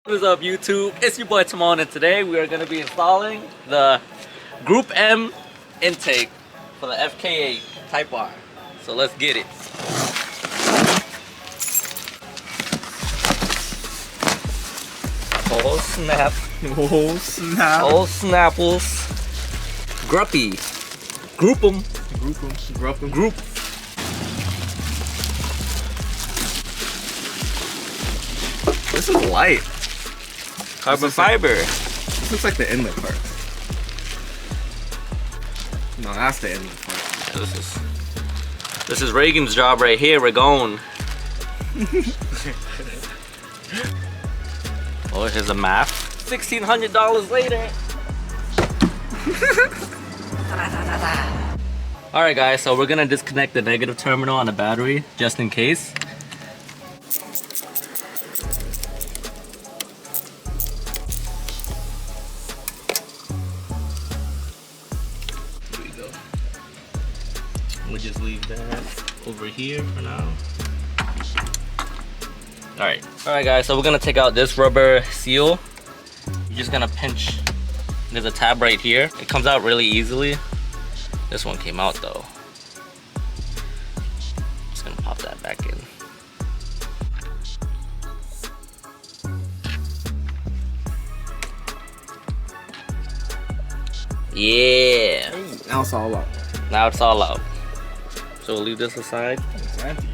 What's up YouTube? It's your boy Timon, and today we are going to be installing the Gruppe M intake for the FK8 Type R. So let's get it. Oh snap. Oh snap. Oh snapples. Gruppe. Group 'em. Group. This is light. Carbon fiber. This looks like the inlet part. No, that's the inlet part. This is Reagan's job right here. We're going. Oh, here's a map. $1,600 later. Alright guys, so we're gonna disconnect the negative terminal on the battery just in case. Here we go. We'll just leave that over here for now. Alright guys, so we're gonna take out this rubber seal. You're just gonna pinch. There's a tab right here. It comes out really easily. This one came out though. Just gonna pop that back in. Yeah. Now it's all out. Now it's all out. So we'll leave this aside. It's empty.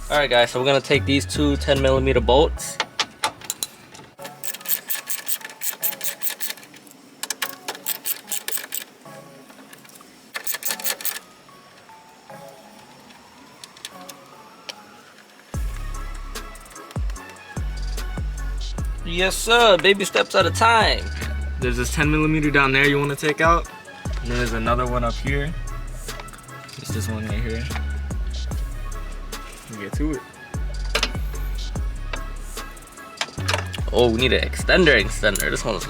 Alright guys, so we're gonna take these two 10mm bolts. Yes sir, baby steps at a time. There's this 10mm down there you want to take out. And then there's another one up here. It's this one right here. Get to it. Oh, we need an extender. This one's,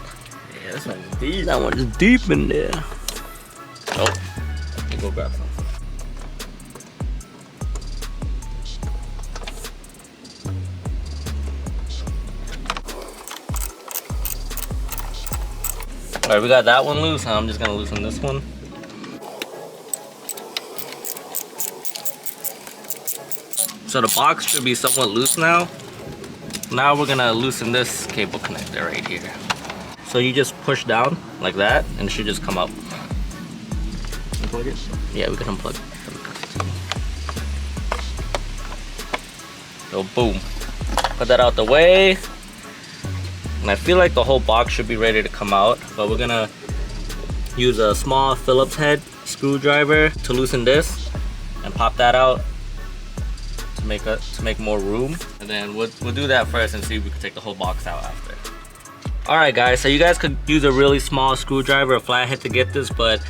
Yeah, this one's deep. that one's deep in there. Oh, let me go grab some. Alright, we got that one loose. I'm just gonna loosen this one. So the box should be somewhat loose now. Now we're gonna loosen this cable connector right here. So you just push down like that and it should just come up. Unplug it? Yeah, we can unplug it. So boom. Put that out the way. And I feel like the whole box should be ready to come out, but we're gonna use a small Phillips head screwdriver to loosen this and pop that out to make more room. And then we'll do that first and see if we can take the whole box out after. Alright guys, so you guys could use a really small screwdriver, a flathead to get this, but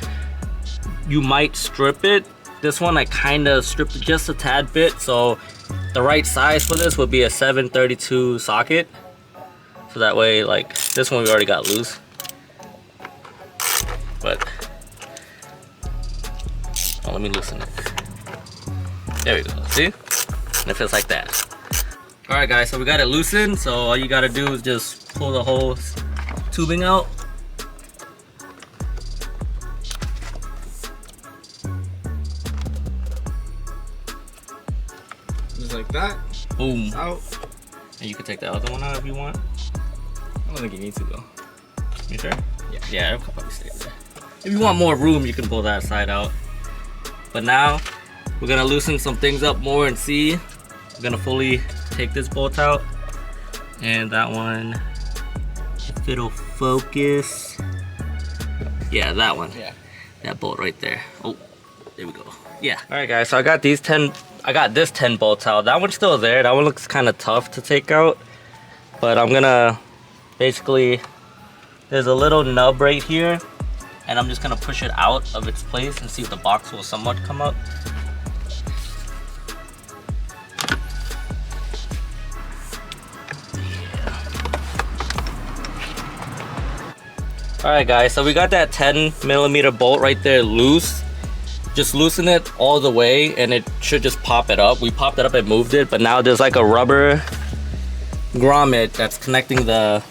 you might strip it. This one I kinda stripped it just a tad bit, so the right size for this would be a 732 socket. So that way, like, this one we already got loose. But, oh, let me loosen it. There we go, see? And it feels like that. Alright guys, so we got it loosened. So all you gotta do is just pull the whole tubing out. Just like that. Boom. It's out. And you can take the other one out if you want. I don't think you need to though. You sure? Yeah. Yeah, it'll probably stay there. If you want more room, you can pull that side out. But now, we're gonna loosen some things up more and see. We're gonna fully take this bolt out. And that one, if it'll focus. Yeah, that one. Yeah. That bolt right there. Oh, there we go. Yeah. Alright guys, so I got this 10 bolts out. That one's still there. That one looks kind of tough to take out. But I'm gonna basically, there's a little nub right here. And I'm just gonna push it out of its place and see if the box will somewhat come up. Alright guys, so we got that 10mm bolt right there loose. Just loosen it all the way and it should just pop it up. We popped it up and moved it, but now there's like a rubber grommet that's connecting the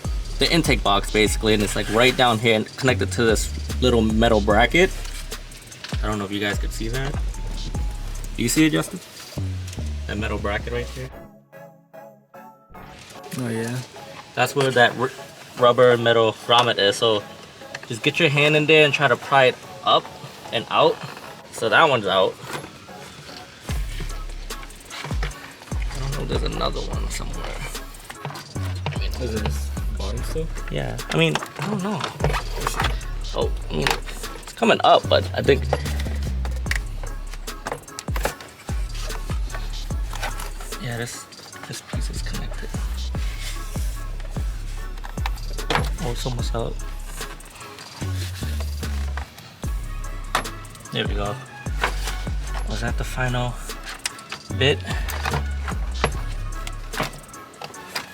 intake box basically, and it's like right down here and connected to this little metal bracket. I don't know if you guys could see that. Do you see it, Justin? That metal bracket right there. Oh yeah. That's where that rubber metal grommet is. So just get your hand in there and try to pry it up and out. So that one's out. I don't know, there's another one somewhere. Is this bottom still? Yeah, I mean, I don't know. Oh, I mean, it's coming up, but I think. Yeah, this piece is connected. Oh, it's almost out. There we go. Was that the final bit?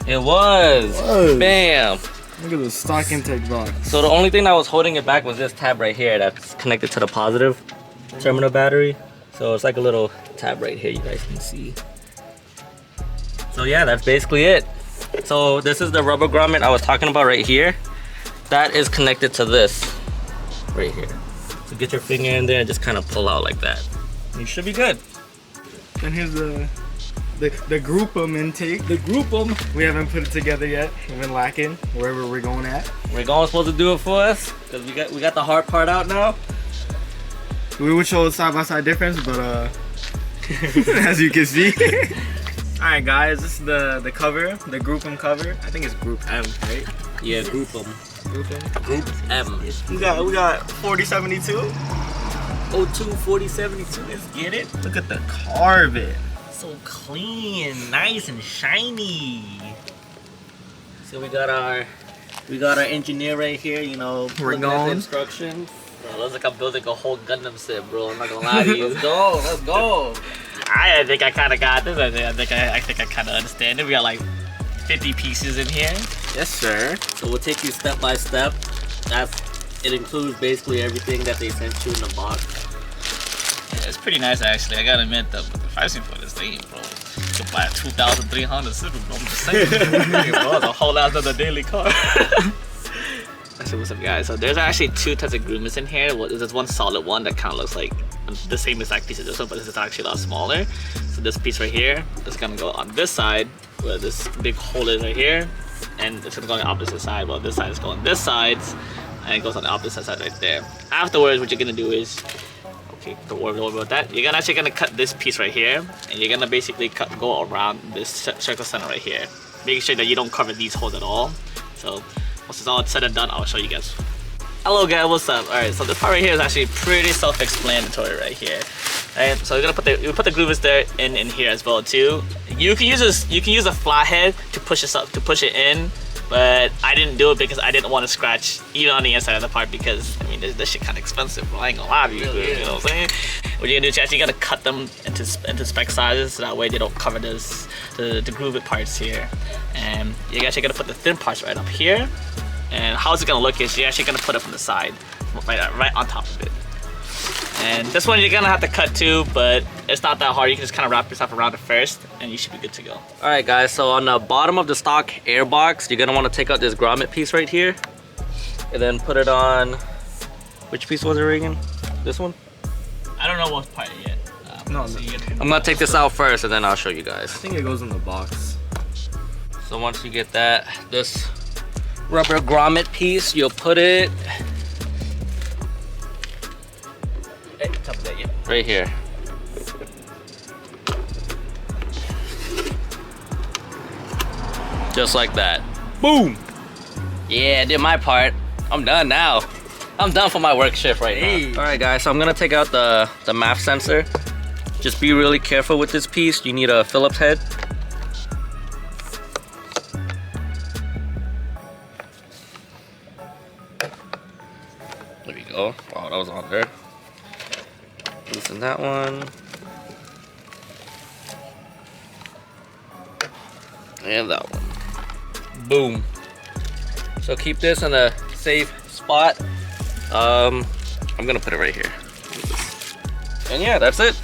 It was. Bam. Look at the stock intake box. So the only thing that was holding it back was this tab right here that's connected to the positive terminal battery. So it's like a little tab right here you guys can see. So yeah, that's basically it. So this is the rubber grommet I was talking about right here. That is connected to this right here. So get your finger in there and just kind of pull out like that. You should be good. And here's the Gruppe M intake. The Gruppe M. We haven't put it together yet. We've been lacking wherever we're going at. We're going supposed to do it for us because we got the hard part out now. We would show a side-by-side difference, but as you can see. Alright guys, this is the cover, the Gruppe M cover. I think it's Gruppe M, right? Yeah, Gruppe M. Gruppe M. Gruppe M. We got 4072. 02 4072. Let's get it. Look at the carbon. So clean, nice and shiny. So we got our engineer right here, you know, We're looking at the going. instructions. Bro, looks like I'm building a whole Gundam set, bro. I'm not gonna lie to you. Let's go, let's go. I think I kind of got this. I think I kind of understand it. We got like 50 pieces in here. Yes, sir. So we'll take you step by step. It includes basically everything that they sent you in the box. Yeah, it's pretty nice actually. I gotta admit though, but the pricing for this thing, bro, you could buy a 2,300 super, bro. I'm just saying, bro, it's a whole ass other daily car. Actually, what's up, guys? So there's actually two types of groomers in here. Well, there's one solid one that kind of looks like the same exact piece as this one, but this is actually a lot smaller. So this piece right here is gonna go on this side, where this big hole is right here, and it's gonna go on the opposite side. Well, this side is going this side, and it goes on the opposite side right there. Afterwards, what you're gonna do is, okay, don't worry about that. You're actually gonna cut this piece right here, and you're gonna basically go around this circle center right here, making sure that you don't cover these holes at all. So once it's all said and done, I'll show you guys. Hello guys, what's up? Alright, so this part right here is actually pretty self-explanatory right here. Alright, so you're gonna put the groovers there in here as well too. You can use a flathead to push it in, but I didn't do it because I didn't want to scratch even on the inside of the part because I mean this shit kind of expensive, bro. I ain't gonna lie to you, you know what I'm saying? What you're gonna do is actually gotta cut them into spec sizes so that way they don't cover the grooved parts here. And you're actually gonna put the thin parts right up here. And how it's gonna look is you're actually gonna put it from the side, right on top of it. And this one you're gonna have to cut too, but it's not that hard. You can just kind of wrap yourself around it first, and you should be good to go. All right, guys. So on the bottom of the stock air box, you're gonna want to take out this grommet piece right here, and then put it on. Which piece was it, Reagan? This one? I don't know what part yet. No, so I'm gonna take this out first, and then I'll show you guys. I think it goes in the box. So once you get this rubber grommet piece, you'll put it right here. Just like that. Boom! Yeah, I did my part. I'm done now. I'm done for my work shift right now. All right, guys, so I'm gonna take out the MAF sensor. Just be really careful with this piece. You need a Phillips head. There we go. Wow, that was on there. Loosen that one. And that one. Boom. So keep this in a safe spot. I'm gonna put it right here. And yeah, that's it.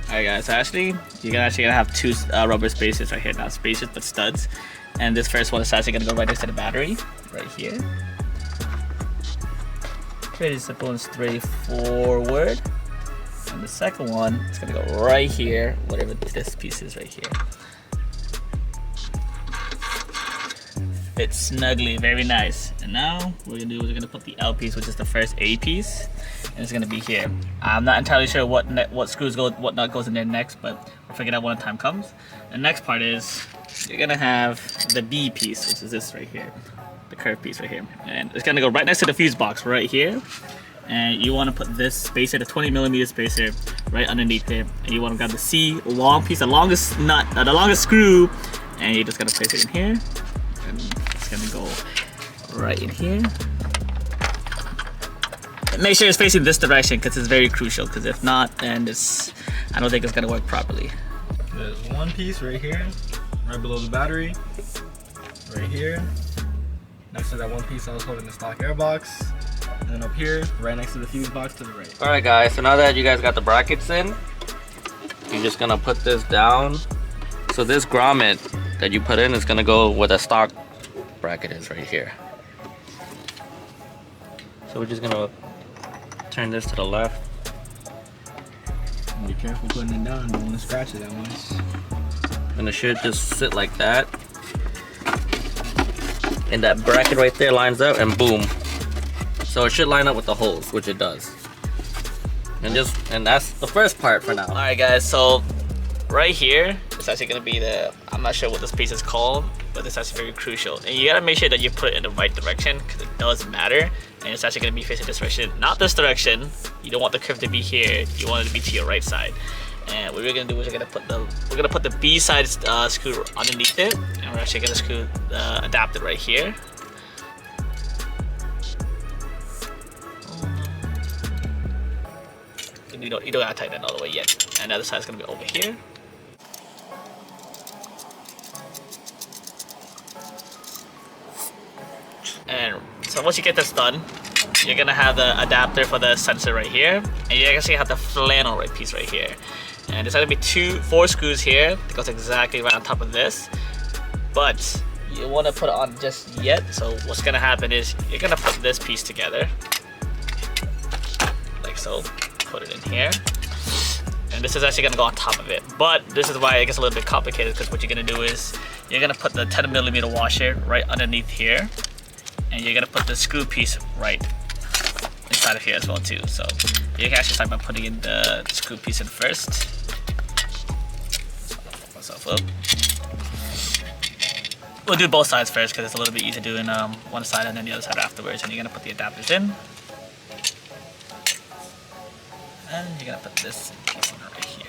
Alright guys, so actually, you're gonna have two rubber spacers right here. Not spacers, but studs. And this first one is actually gonna go right next to the battery, right here. Pretty simple and straightforward. And the second one is gonna go right here, whatever this piece is right here. Fits snugly, very nice. And now what we're gonna do is we're gonna put the L piece, which is the first A piece, and it's gonna be here. I'm not entirely sure what screws go, what nut goes in there next, but we'll figure it out when the time comes. The next part is you're gonna have the B piece, which is this right here, the curved piece right here, and it's gonna go right next to the fuse box right here. And you want to put this spacer, the 20mm spacer, right underneath it, and you want to grab the C long piece, the longest nut, the longest screw, and you just gotta place it in here. And it's gonna go right in here. And make sure it's facing this direction because it's very crucial. Because if not, then I don't think it's gonna work properly. There's one piece right here, right below the battery, right here. Next to that one piece I was holding the stock air box. And then up here, right next to the fuse box to the right. All right, guys. So now that you guys got the brackets in, you're just gonna put this down. So this grommet that you put in is gonna go where the stock bracket is right here. So we're just gonna turn this to the left. Be careful putting it down, don't want to scratch it that much. And it should just sit like that. And that bracket right there lines up and boom. So it should line up with the holes, which it does. And that's the first part for now. All right, guys. So right here, it's actually gonna be I'm not sure what this piece is called, but it's actually very crucial. And you gotta make sure that you put it in the right direction because it does matter. And it's actually gonna be facing this direction, not this direction. You don't want the curve to be here. You want it to be to your right side. And what we're gonna do is we're gonna put the B side screw underneath it, and we're actually gonna screw the adapter right here. You don't gotta tighten it all the way yet. And the other side's gonna be over here. And so once you get this done, you're gonna have the adapter for the sensor right here, and you actually have the flannel right piece right here. And there's gonna be 4 screws here that goes exactly right on top of this. But you wanna put it on just yet. So what's gonna happen is you're gonna put this piece together, like so. Put it in here, and this is actually gonna go on top of it. But this is why it gets a little bit complicated because what you're gonna do is you're gonna put the 10mm washer right underneath here, and you're gonna put the screw piece right inside of here as well too. So you can actually start by putting in the screw piece in first. Put myself up. We'll do both sides first because it's a little bit easier doing one side and then the other side afterwards. And you're gonna put the adapters in. And you're gonna put this piece in right here.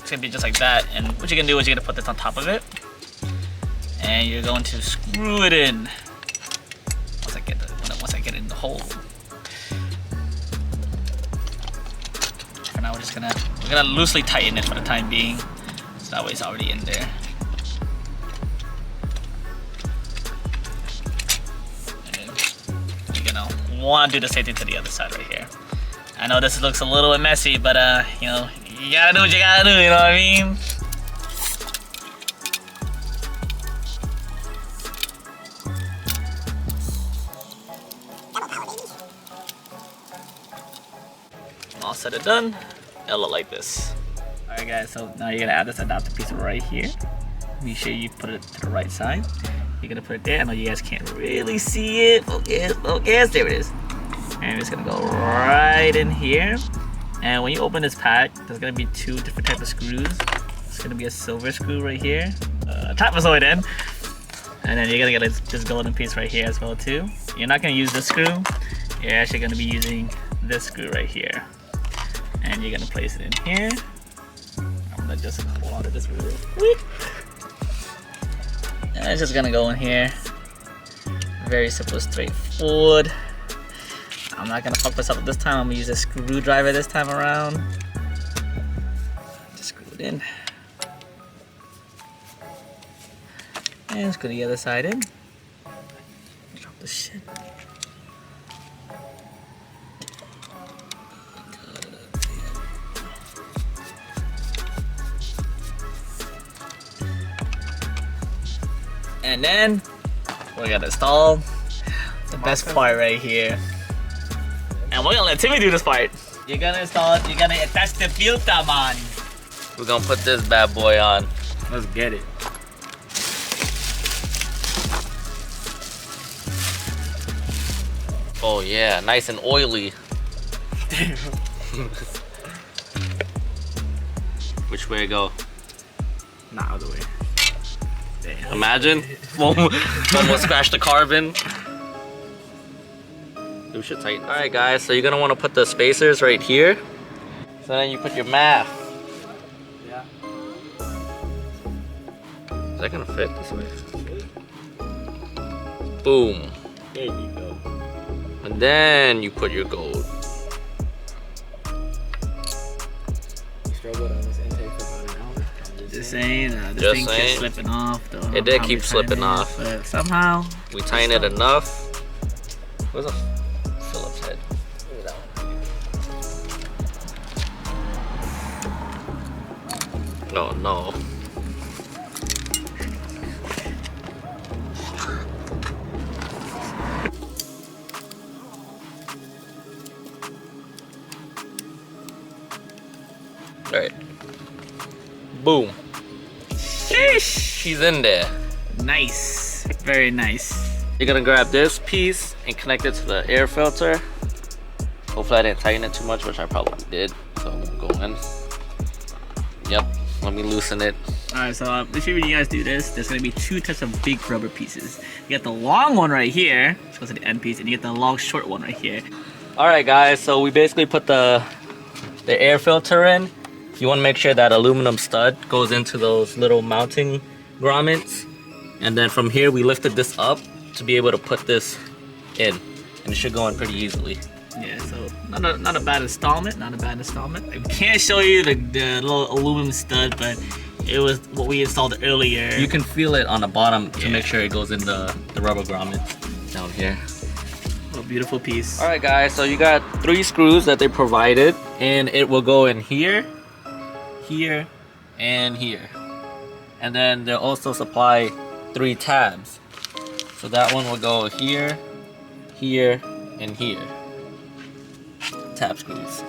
It's gonna be just like that. And what you're gonna do is you're gonna put this on top of it, and you're going to screw it in. Once I get it in the hole. For now, we're gonna loosely tighten it for the time being, so that way it's already in there. Want to do the same thing to the other side right here. I know this looks a little bit messy, but you know, you gotta do what you gotta do, you know what I mean? All said and done, it'll look like this. Alright guys, so now you're gonna add this adapter piece right here. Be sure you put it to the right side. You're gonna put it there. I know you guys can't really see it. Focus, there it is. And it's gonna go right in here. And when you open this pack, there's gonna be 2 different types of screws. It's gonna be a silver screw right here, trapezoid end, and then you're gonna get this golden piece right here as well too. You're not gonna use this screw. You're actually gonna be using this screw right here, and you're gonna place it in here. I'm gonna just hold on to this real quick. And it's just gonna go in here. Very simple, straightforward. I'm not gonna fuck this up this time. I'm gonna use a screwdriver this time around. Just screw it in. And screw the other side in. Drop the shit. And then we're gonna install the best part right here. And we're gonna let Timmy do this part. You're gonna attach the filter, man. We're gonna put this bad boy on. Let's get it. Oh yeah, nice and oily. Which way to go? Nah, other way. Damn. Imagine. One will scratch the carbon. We should tighten. Alright guys, so you're gonna want to put the spacers right here. So then you put your math. Yeah. Is that gonna fit this way? Boom. There you go. And then you put your gold. You struggled on this intake for about an hour. Just saying, the Just thing saying. kept slipping off. Though. It did keep slipping off. But somehow, We tighten it enough. Where's the Phillips head? Oh no. Alright. Boom. sheesh. She's in there. Nice, very nice. You're gonna grab this piece and connect it to the air filter. Hopefully I didn't tighten it too much, which I probably did. So I'm gonna go in. Yep, let me loosen it. Alright, so make sure when you guys do this, there's gonna be two types of big rubber pieces. You get the long one right here, which goes to the end piece, and you get the long short one right here. Alright guys, so we basically put the air filter in. You want to make sure that aluminum stud goes into those little mounting grommets. And then from here we lifted this up to be able to put this in. And it should go in pretty easily. Yeah, so not a bad installment, not a bad installment. I can't show you the little aluminum stud, but it was what we installed earlier. You can feel it on the bottom to Yeah. make sure it goes in the rubber grommets down here. a beautiful piece. Alright guys, so you got 3 screws that they provided, and it will go in here, here, and here. And then they'll also supply 3 tabs. So that one will go here, here, and here. Tab screws.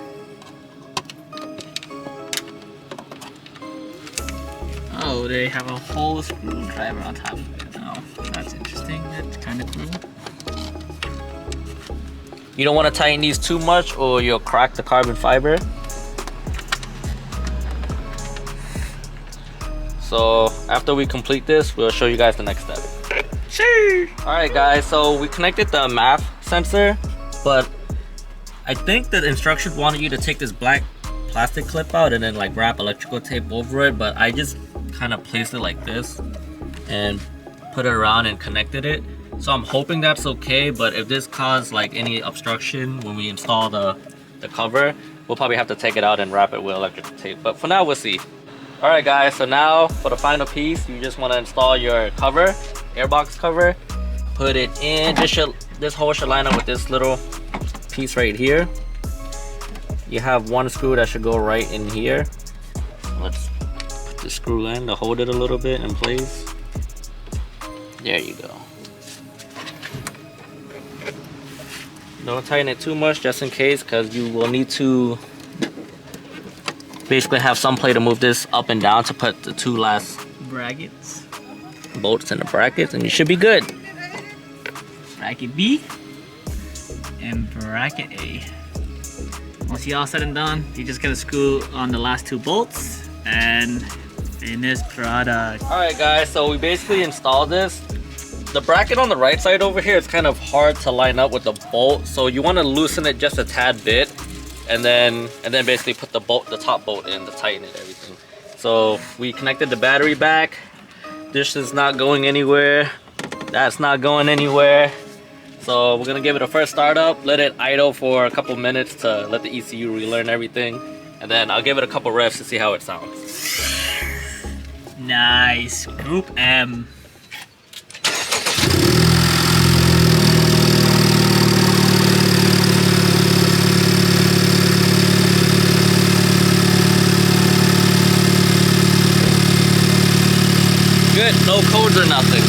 Oh, they have a whole screwdriver on top of it now. That's interesting. That's kind of cool. You don't want to tighten these too much or you'll crack the carbon fiber. So after we complete this, we'll show you guys the next step. Sure. Alright guys, so we connected the MAF sensor, but I think the instructions wanted you to take this black plastic clip out and then like wrap electrical tape over it, but I just kind of placed it like this and put it around and connected it. So I'm hoping that's okay, but if this caused like any obstruction when we install the cover, we'll probably have to take it out and wrap it with electrical tape, but for now we'll see. Alright guys, so now for the final piece, you just want to install your cover, airbox cover. Put it in. This hole should line up with this little piece right here. You have 1 screw that should go right in here. Let's put the screw in to hold it a little bit in place. There you go. Don't tighten it too much just in case, because you will need to basically have some play to move this up and down to put the 2 last Brackets. bolts in the brackets, and you should be good. Bracket B and bracket A. Once you all said and done, you just gotta screw on the last 2 bolts and finished product. Alright guys, so we basically installed this. The bracket on the right side over here is kind of hard to line up with the bolt, so you want to loosen it just a tad bit, and then basically put the top bolt in to tighten it, everything. So we connected the battery back. This is not going anywhere. That's not going anywhere. So we're gonna give it a first startup, let it idle for a couple minutes to let the ECU relearn everything, and then I'll give it a couple revs to see how it sounds. Nice. Group M. Good, no codes or nothing.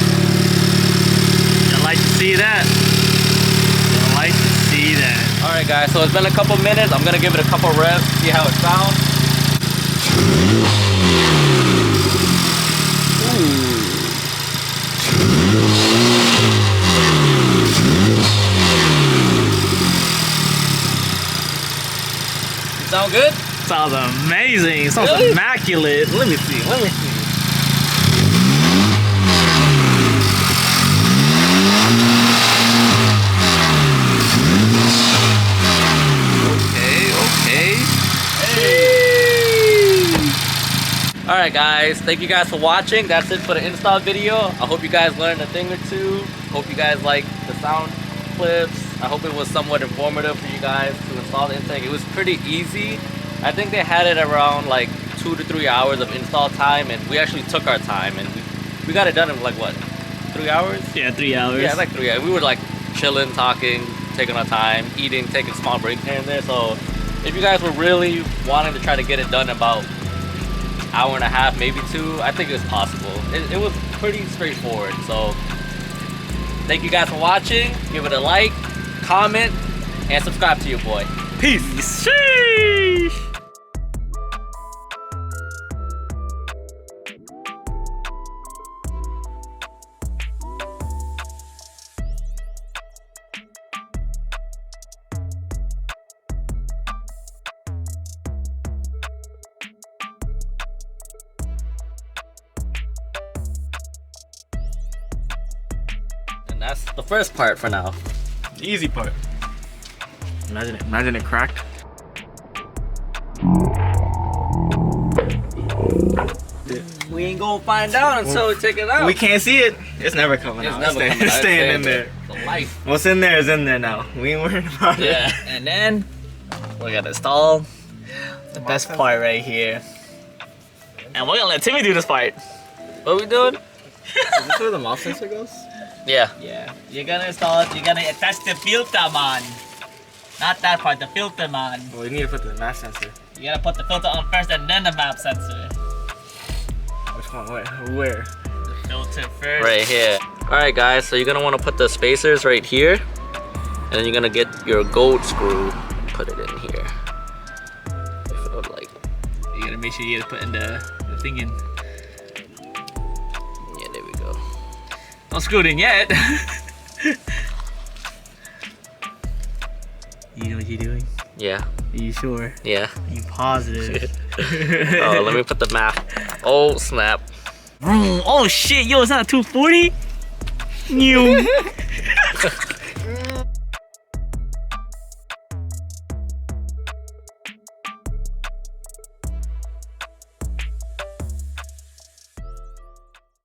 like to see that. Don't like to see that. All right, guys. So it's been a couple minutes. I'm gonna give it a couple revs, see how it sounds. Sound good? Sounds amazing. Sounds Really? immaculate. Let me see. Let me see. Okay. All right, guys. Thank you guys for watching. That's it for the install video. I hope you guys learned a thing or two. Hope you guys like the sound clips. I hope it was somewhat informative for you guys to install the intake. It was pretty easy. I think they had it around like 2 to 3 hours of install time, and we actually took our time, and we got it done in like what, 3 hours? Yeah, 3 hours. Yeah, like 3 hours. We were like chilling, talking, taking our time, eating, taking small breaks here and there. So if you guys were really wanting to try to get it done about hour and a half, maybe 2, I think it was possible. It was pretty straightforward. So thank you guys for watching. Give it a like, comment, and subscribe to your boy. Peace. Sheesh. And that's the first part for now. The easy part. Imagine it cracked. We ain't gonna find out until we take it out. We can't see it. It's never coming It's out. never It's coming out. staying in there. The life. What's in there is in there now. We ain't worried about it. Yeah. And then we gotta install the best part right here. And we're gonna let Timmy do this part. What we doing? Is this where the mouth sensor goes? Yeah. Yeah. You're gonna install it, you're gonna attach the filter, man. Not that part, the filter, man. Well, we need to put the map sensor. You gotta put the filter on first and then the map sensor. Which one? Where? The filter first. Right here. All right, guys. So you're gonna want to put the spacers right here, and then you're gonna get your gold screw. Put it in here. If it would like. You gotta make sure you gotta put in the thing in. Yeah, there we go. Don't screw it in yet. You know what you're doing? Yeah. Are you sure? Yeah. Are you positive? Oh, let me put the map. Oh snap. Oh shit, yo, it's not 240? New.